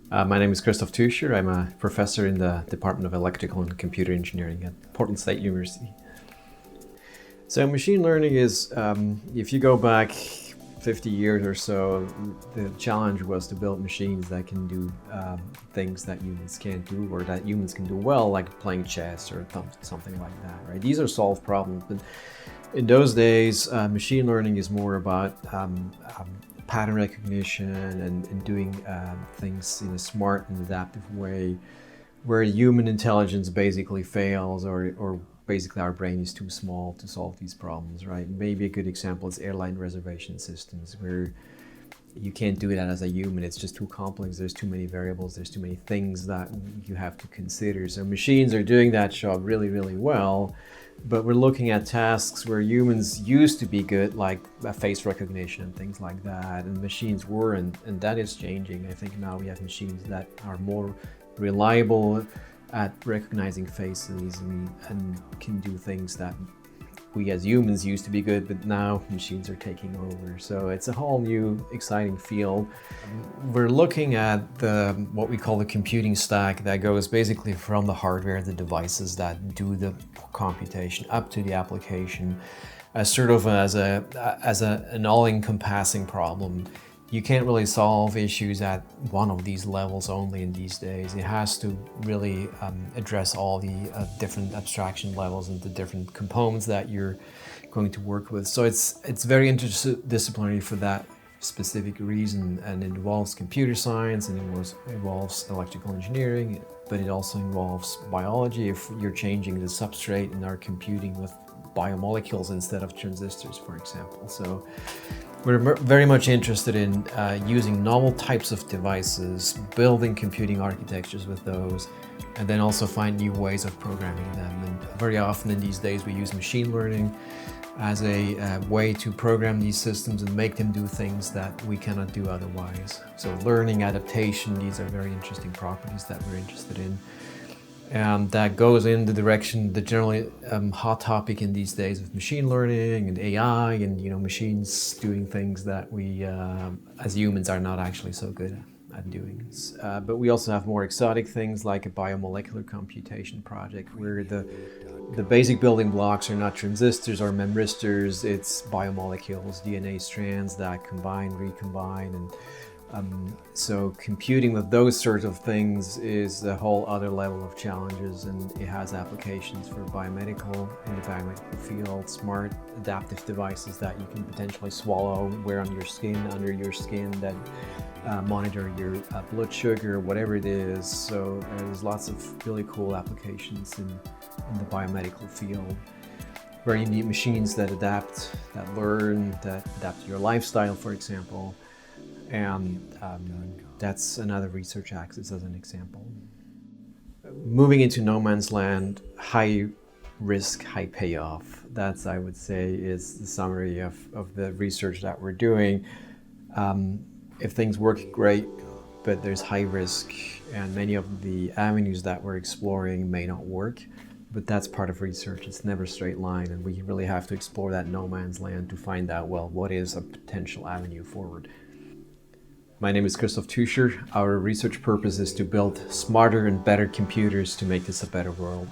My name is Christof Teuscher. I'm a professor in the Department of Electrical and Computer Engineering at Portland State University. So machine learning is, if you go back 50 years or so, the challenge was to build machines that can do things that humans can't do, or that humans can do well, like playing chess or something like that, right? These are solved problems, but in those days, machine learning is more about pattern recognition and doing things in a smart and adaptive way, where human intelligence basically fails, or basically our brain is too small to solve these problems, right? Maybe a good example is airline reservation systems, where you can't do that as a human. It's just too complex. There's too many variables. There's too many things that you have to consider. So machines are doing that job really, really well. But we're looking at tasks where humans used to be good, like face recognition and things like that, and machines weren't, and that is changing. I think now we have machines that are more reliable at recognizing faces and can do things that we as humans used to be good, but now machines are taking over. So it's a whole new exciting field. We're looking at what we call the computing stack that goes basically from the hardware, the devices that do the computation, up to the application, as sort of as an all-encompassing problem. You can't really solve issues at one of these levels only in these days. It has to really address all the different abstraction levels and the different components that you're going to work with. So it's very interdisciplinary for that specific reason, and it involves computer science, and it involves electrical engineering, but it also involves biology if you're changing the substrate and are computing with biomolecules instead of transistors, for example. So we're very much interested in using novel types of devices, building computing architectures with those, and then also find new ways of programming them. And very often in these days we use machine learning as a way to program these systems and make them do things that we cannot do otherwise. So learning, adaptation, these are very interesting properties that we're interested in. That goes in the direction, the generally hot topic in these days of machine learning and AI, and machines doing things that we as humans are not actually so good at doing. But we also have more exotic things like a biomolecular computation project, where the basic building blocks are not transistors or memristors, it's biomolecules, DNA strands that combine, recombine, and so computing with those sorts of things is a whole other level of challenges, and it has applications for biomedical, in the biomedical field, smart adaptive devices that you can potentially swallow, wear on your skin, under your skin, that monitor your blood sugar, whatever it is. So there's lots of really cool applications in the biomedical field, where you need machines that adapt, that learn, that adapt to your lifestyle, for example. And that's another research axis as an example. Moving into no man's land, high risk, high payoff. That's, I would say, is the summary of the research that we're doing. If things work, great, but there's high risk, and many of the avenues that we're exploring may not work. But that's part of research. It's never a straight line, and we really have to explore that no man's land to find out, well, what is a potential avenue forward. My name is Christof Teuscher. Our research purpose is to build smarter and better computers to make this a better world.